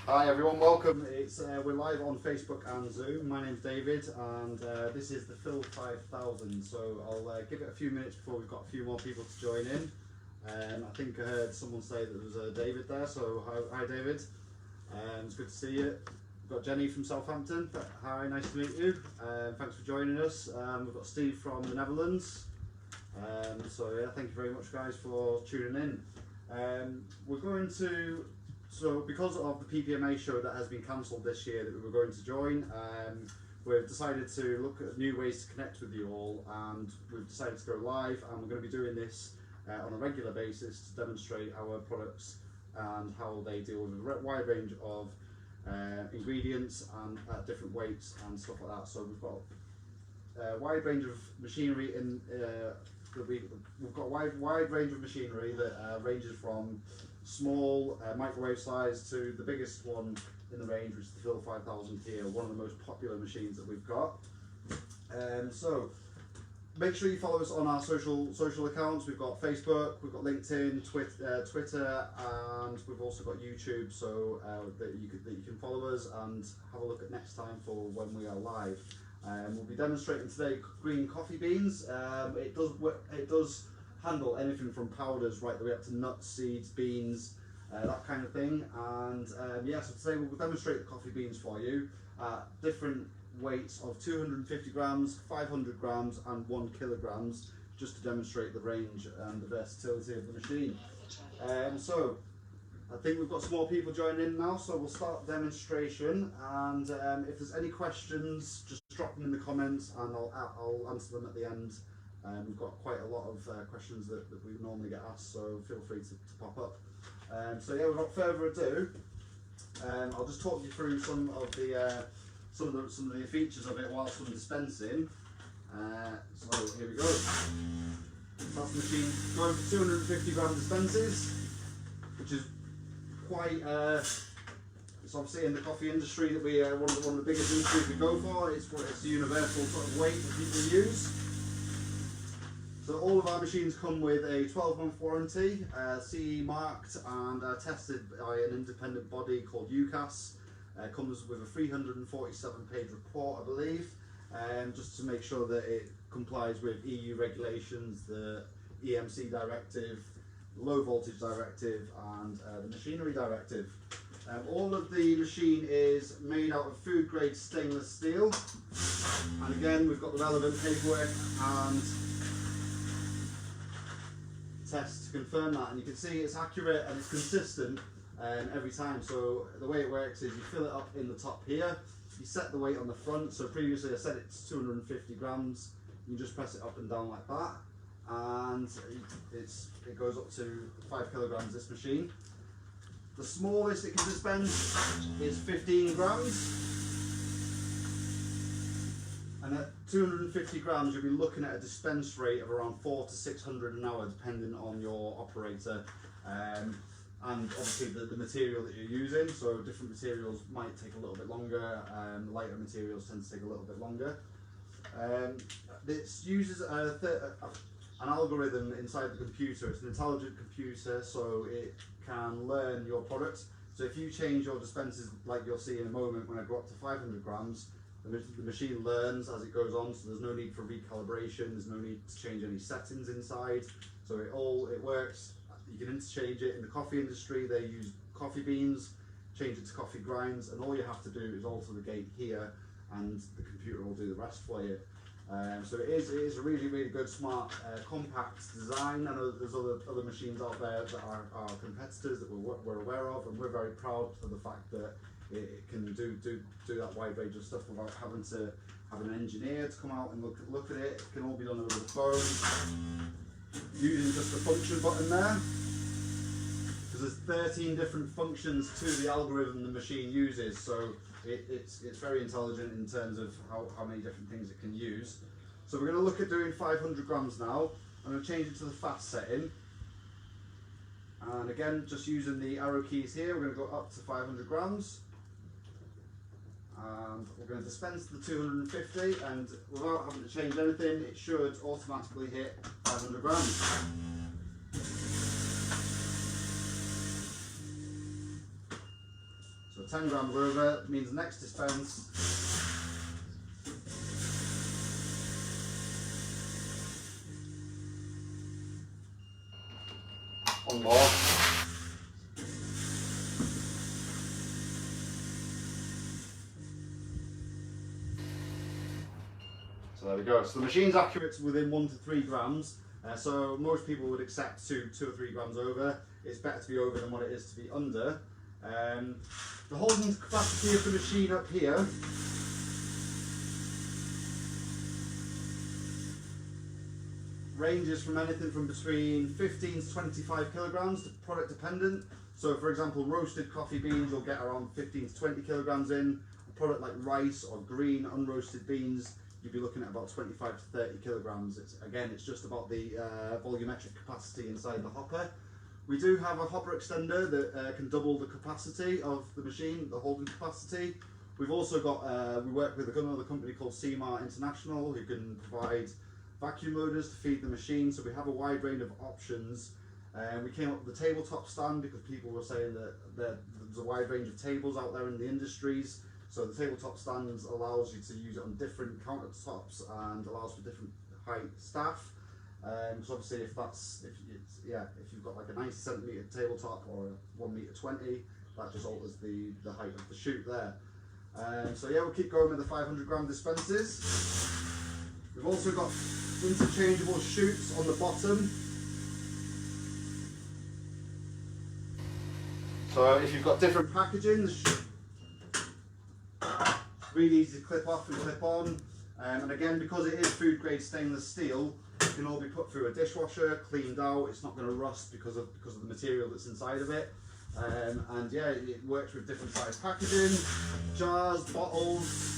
Hi everyone, welcome. We're live on Facebook and Zoom. My name's David and this is the Phil 5000. So I'll give it a few minutes before we've got a few more people to join in. I think I heard someone say that there was a David there, so hi David. It's good to see you. We've got Jenny from Southampton. Hi, nice to meet you. Thanks for joining us. We've got Steve from the Netherlands. So yeah, thank you very much guys for tuning in. We're going to So because of the PPMA show that has been cancelled this year that we were going to join, we've decided to look at new ways to connect with you all, and we've decided to go live, and we're going to be doing this on a regular basis to demonstrate our products and how they deal with a wide range of ingredients and at different weights and stuff like that. So we've got a wide range of machinery we've got a wide range of machinery that ranges from small microwave size to the biggest one in the range, which is the Phil 5000 here, one of the most popular machines that we've got. So make sure you follow us on our social accounts. We've got Facebook, we've got LinkedIn, Twitter, and we've also got YouTube, so that you can follow us and have a look at next time for when we are live. We'll be demonstrating today green coffee beans. It does handle anything from powders right the way up to nuts, seeds, beans, that kind of thing. And yeah, so today we'll demonstrate the coffee beans for you at different weights of 250 grams, 500 grams and 1 kilograms, just to demonstrate the range and the versatility of the machine. So I think we've got some more people joining in now, so we'll start the demonstration, and if there's any questions, just drop them in the comments and I'll answer them at the end. We've got quite a lot of questions that we normally get asked, so feel free to pop up. So yeah, without further ado, I'll just talk you through some of the features of it whilst I'm dispensing. So here we go. That's the machine going for 250 gram dispenses, which is quite. It's obviously in the coffee industry that we one of the biggest industries we go for. It's a universal sort of weight that people use. So all of our machines come with a 12-month warranty, CE marked and tested by an independent body called UCAS. Comes with a 347-page report, I believe, just to make sure that it complies with EU regulations, the EMC directive, the low voltage directive, and the machinery directive. All of the machine is made out of food grade stainless steel, and again we've got the relevant paperwork and tests to confirm that, and you can see it's accurate and it's consistent every time. So the way it works is you fill it up in the top here, you set the weight on the front. So previously I said it's 250 grams, you just press it up and down like that, and it goes up to 5 kilograms, this machine. The smallest it can dispense is 15 grams. And at 250 grams, you'll be looking at a dispense rate of around 400 to 600 an hour, depending on your operator and obviously the material that you're using. So different materials might take a little bit longer, lighter materials tend to take a little bit longer. This uses an algorithm inside the computer. It's an intelligent computer, so it can learn your product. So if you change your dispensers, like you'll see in a moment when I go up to 500 grams, the machine learns as it goes on, so there's no need for recalibration, there's no need to change any settings inside. So it works. You can interchange it. In the coffee industry, they use coffee beans, change it to coffee grinds, and all you have to do is alter the gate here, and the computer will do the rest for you. So it is a really, really good, smart, compact design. I know that there's other machines out there that are our competitors that we're aware of, and we're very proud of the fact that it can do that wide range of stuff without having to have an engineer to come out and look at it. It can all be done over the phone using just the function button there, because there's 13 different functions to the algorithm the machine uses. So it's very intelligent in terms of how many different things it can use. So we're going to look at doing 500 grams now. I'm going to change it to the fast setting, and again just using the arrow keys here, we're going to go up to 500 grams. And we're going to dispense the 250, and without having to change anything, it should automatically hit 500 grams. So 10 grams over means next dispense one more. So there we go. So the machine's accurate within 1 to 3 grams. So most people would accept 2 or 3 grams over. It's better to be over than what it is to be under. The holding capacity of the machine up here ranges from anything from between 15 to 25 kilograms, product dependent. So for example, roasted coffee beans you'll get around 15 to 20 kilograms in. A product like rice or green unroasted beans, you'd be looking at about 25 to 30 kilograms. It's just about the volumetric capacity inside the hopper. We do have a hopper extender that can double the capacity of the machine, the holding capacity. We've also got, we work with another company called CMAR International who can provide vacuum loaders to feed the machine, so we have a wide range of options. We came up with the tabletop stand because people were saying that there's a wide range of tables out there in the industries. So the tabletop stands allows you to use it on different countertops and allows for different height staff. So obviously if you've got like a 90 centimetre tabletop or a 1 metre 20, that just alters the height of the chute there. So yeah, we'll keep going with the 500 gram dispenses. We've also got interchangeable chutes on the bottom. So if you've got different packaging, it's really easy to clip off and clip on. And again, because it is food grade stainless steel, it can all be put through a dishwasher, cleaned out. It's not going to rust because of the material that's inside of it. And yeah, it works with different size packaging, jars, bottles.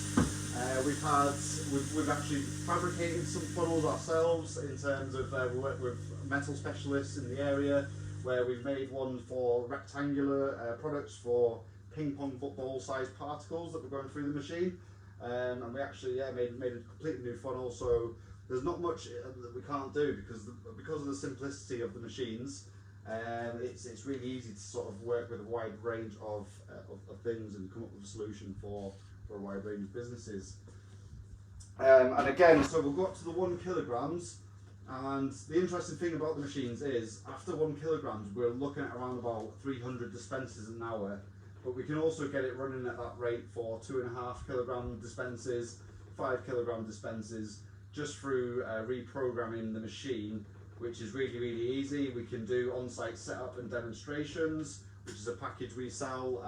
We've actually fabricated some funnels ourselves in terms of we work with metal specialists in the area where we've made one for rectangular products for ping pong football sized particles that were going through the machine. And we actually made a completely new funnel, so there's not much that we can't do because of the simplicity of the machines. It's really easy to sort of work with a wide range of things and come up with a solution for a wide range of businesses. And again, so we'll go up to the 1 kilograms, and the interesting thing about the machines is after 1 kilograms we're looking at around about 300 dispensers an hour, but we can also get it running at that rate for 2.5 kilogram dispensers, 5 kilogram dispensers, just through reprogramming the machine, which is really easy. We can do on-site setup and demonstrations, which is a package we sell.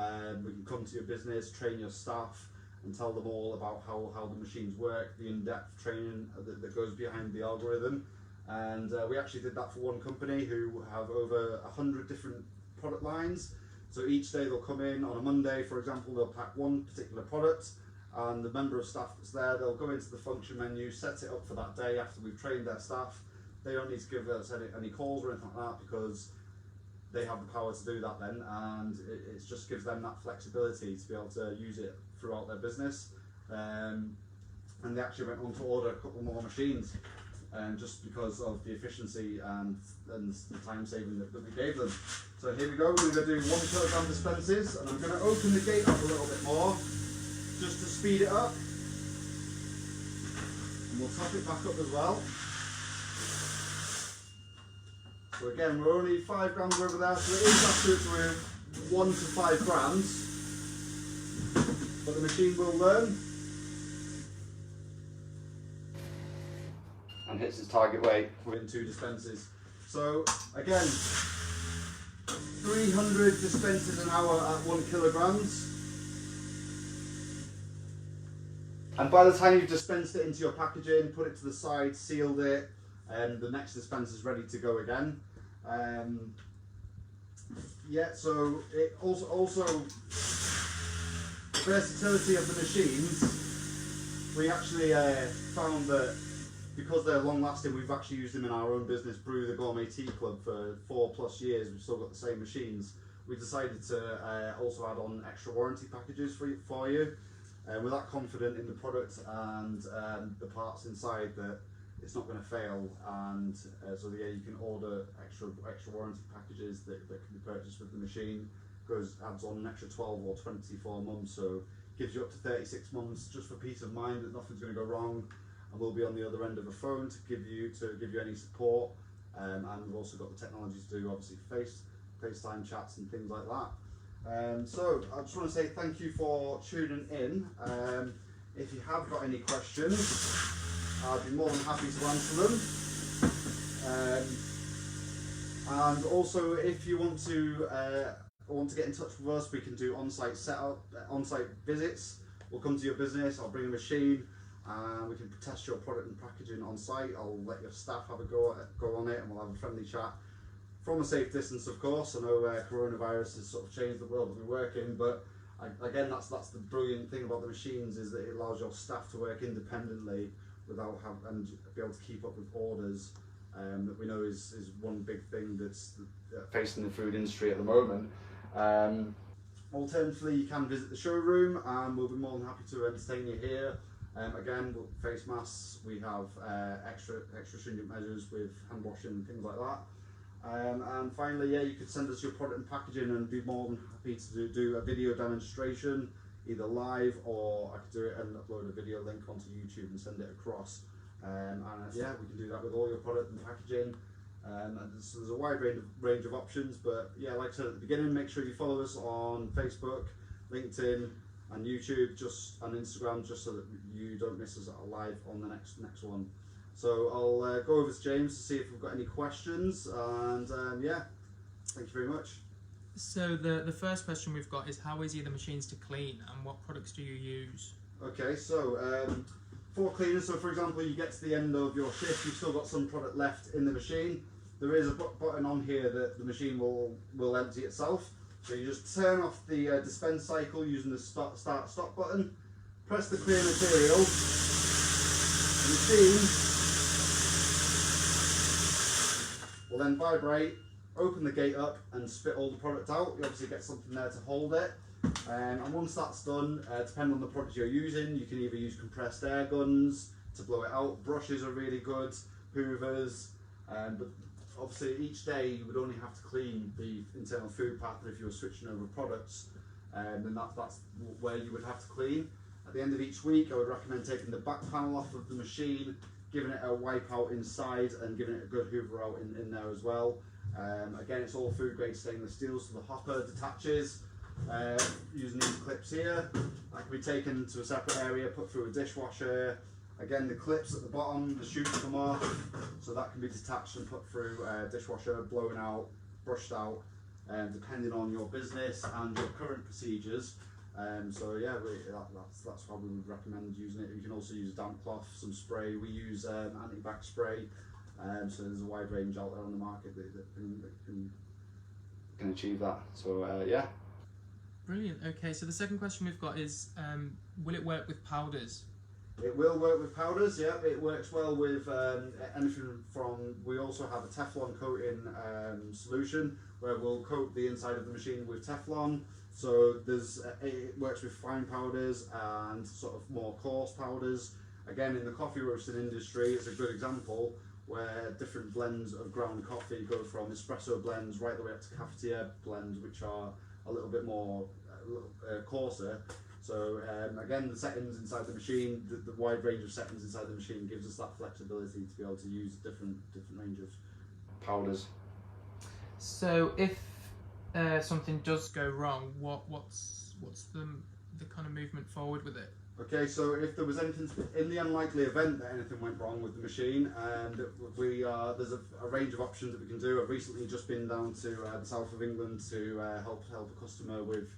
We can come to your business, train your staff and tell them all about how the machines work, the in-depth training that goes behind the algorithm. And we actually did that for one company who have over 100 different product lines. So each day they'll come in on a Monday, for example, they'll pack one particular product, and the member of staff that's there, they'll go into the function menu, set it up for that day after we've trained their staff. They don't need to give us any calls or anything like that because they have the power to do that then, and it just gives them that flexibility to be able to use it throughout their business. And they actually went on to order a couple more machines, just because of the efficiency and the time saving that we gave them. So here we go, we're going to do 1 kilogram dispensers, and I'm going to open the gate up a little bit more just to speed it up, and we'll top it back up as well. So again, we're only 5 grams over there, so it is accurate to 1 to 5 grams, but the machine will learn and hits its target weight within 2 dispensers. So again, 300 dispensers an hour at 1 kilograms. And by the time you've dispensed it into your packaging, put it to the side, sealed it, and the next dispenser is ready to go again. So it also the versatility of the machines. We actually found that because they're long lasting, we've actually used them in our own business, Brew the Gourmet Tea Club, for 4+ years. We've still got the same machines. We decided to also add on extra warranty packages for you. We're that confident in the product and the parts inside that it's not going to fail, and so yeah, you can order extra warranty packages that can be purchased with the machine. adds on an extra 12 or 24 months, so gives you up to 36 months just for peace of mind that nothing's going to go wrong, and we'll be on the other end of the phone to give you any support. And we've also got the technology to do obviously FaceTime chats and things like that. So I just want to say thank you for tuning in. If you have got any questions, I'd be more than happy to answer them. And also, if you want to get in touch with us, we can do on-site setup, on-site visits. We'll come to your business. I'll bring a machine, and we can test your product and packaging on site. I'll let your staff have a go on it, and we'll have a friendly chat from a safe distance, of course. I know coronavirus has sort of changed the world that we work in, but again, that's the brilliant thing about the machines, is that it allows your staff to work independently without and be able to keep up with orders. That we know is one big thing that's facing the food industry at the moment. Alternatively, you can visit the showroom, and we'll be more than happy to entertain you here. Again, face masks, we have extra stringent measures with hand washing and things like that. And finally, yeah, you could send us your product and packaging, and be more than happy to do a video demonstration, either live, or I could do it and upload a video link onto YouTube and send it across. And yeah, we can do that with all your product and packaging. And there's a wide range of options, but yeah, like I said at the beginning, make sure you follow us on Facebook, LinkedIn, and YouTube, and Instagram, just so that you don't miss us live on the next one. So I'll go over to James to see if we've got any questions, and yeah, thank you very much. So the first question we've got is, how easy are the machines to clean, and what products do you use? Okay, so for cleaners, so for example, you get to the end of your shift, you've still got some product left in the machine. There is a button on here that the machine will empty itself. So you just turn off the dispense cycle using the start stop button, press the clear material, the machine will then vibrate, open the gate up and spit all the product out. You obviously get something there to hold it. And once that's done, depending on the product you're using, you can either use compressed air guns to blow it out. Brushes are really good, hoovers, but obviously each day you would only have to clean the internal food path, but if you were switching over products, then that's where you would have to clean. At the end of each week, I would recommend taking the back panel off of the machine, giving it a wipe out inside, and giving it a good hoover out in there as well. Again, it's all food grade stainless steel, so the hopper detaches. Using these clips here, that can be taken to a separate area, put through a dishwasher. Again, the clips at the bottom, the shoots come off, so that can be detached and put through a dishwasher, blown out, brushed out, depending on your business and your current procedures. So yeah, that's how we would recommend using it. You can also use a damp cloth, some spray. We use anti-bac spray, so there's a wide range out there on the market that can achieve that. So yeah. Brilliant. Okay, so the second question we've got is, will it work with powders? It will work with powders, yeah. It works well with anything from, we also have a Teflon coating solution where we'll coat the inside of the machine with Teflon. So it works with fine powders and sort of more coarse powders. Again, in the coffee roasting industry, it's a good example where different blends of ground coffee go from espresso blends right the way up to cafetiere blends, which are a little bit more coarser. So again, the settings inside the machine, the wide range of settings inside the machine gives us that flexibility to be able to use different range of powders. So if something does go wrong, what's the kind of movement forward with it? Okay, so if there was anything, in the unlikely event that anything went wrong with the machine, there's a range of options that we can do. I've recently just been down to the south of England to help a customer with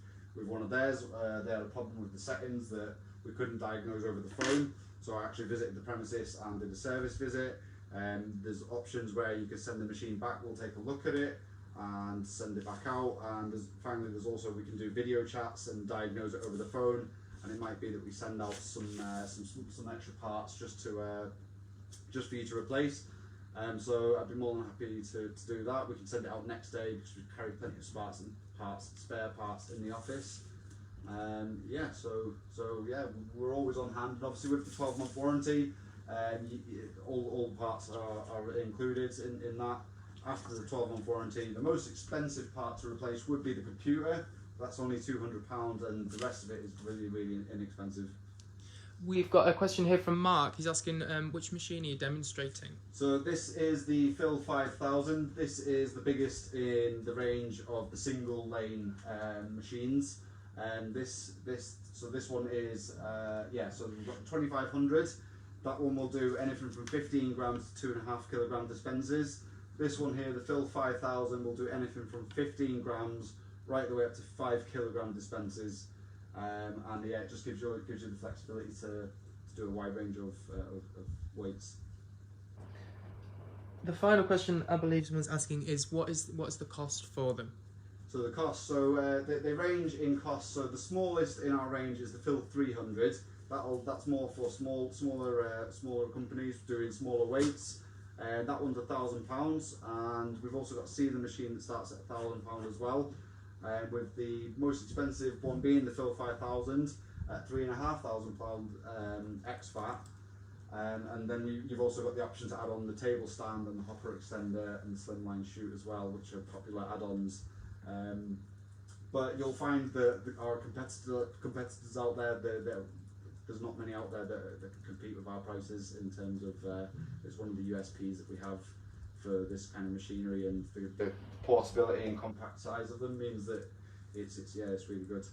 one of theirs. They had a problem with the settings that we couldn't diagnose over the phone, so I actually visited the premises and did a service visit. There's options where you can send the machine back, we'll take a look at it and send it back out, and finally there's also, we can do video chats and diagnose it over the phone. And it might be that we send out some extra parts just for you to replace. So I'd be more than happy to do that. We can send it out next day because we carry plenty of spare parts in the office. Yeah, so yeah, we're always on hand. And obviously with the 12-month warranty, all parts are included in that. After the 12-month warranty, the most expensive part to replace would be the computer, That's only £200, and the rest of it is really, really inexpensive. We've got a question here from Mark. He's asking, which machine are you demonstrating? So this is the Phil 5000. This is the biggest in the range of the single lane machines. And this one is so we've got 2500. That one will do anything from 15 grams to 2.5 kilogram dispensers. This one here, the Phil 5000, will do anything from 15 grams right the way up to 5 kilogram dispensers. And yeah, it just gives you the flexibility to do a wide range of weights. The final question I believe someone's asking is what is the cost for them? So the cost, they range in cost. So the smallest in our range is the Phil 300. That's more for smaller companies doing smaller weights. That one's £1,000, and we've also got Sealer machine that starts at £1,000 as well. With the most expensive one being the Phil 5000 at £3,500 ex-VAT. And then you've also got the option to add on the table stand and the hopper extender and the slimline chute as well, which are popular add-ons. But you'll find that our competitors out there, there's not many out there that can compete with our prices in terms of it's one of the USPs that we have for this kind of machinery, and the portability and compact size of them means that it's really good.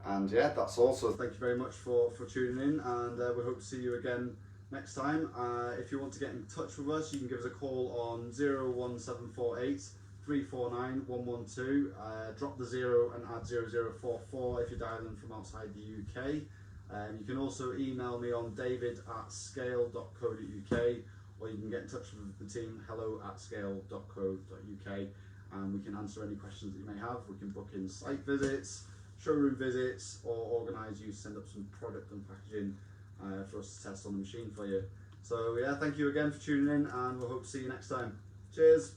And yeah, that's all. So thank you very much for tuning in, and we hope to see you again next time. If you want to get in touch with us, you can give us a call on 01748 349 112. Drop the 0 and add 0044 if you're dialing from outside the UK. You can also email me on david@scayl.co.uk, or you can get in touch with the team, hello@scayl.co.uk, and we can answer any questions that you may have. We can book in site visits, showroom visits, or organise you to send up some product and packaging for us to test on the machine for you. So yeah, thank you again for tuning in, and we'll hope to see you next time. Cheers!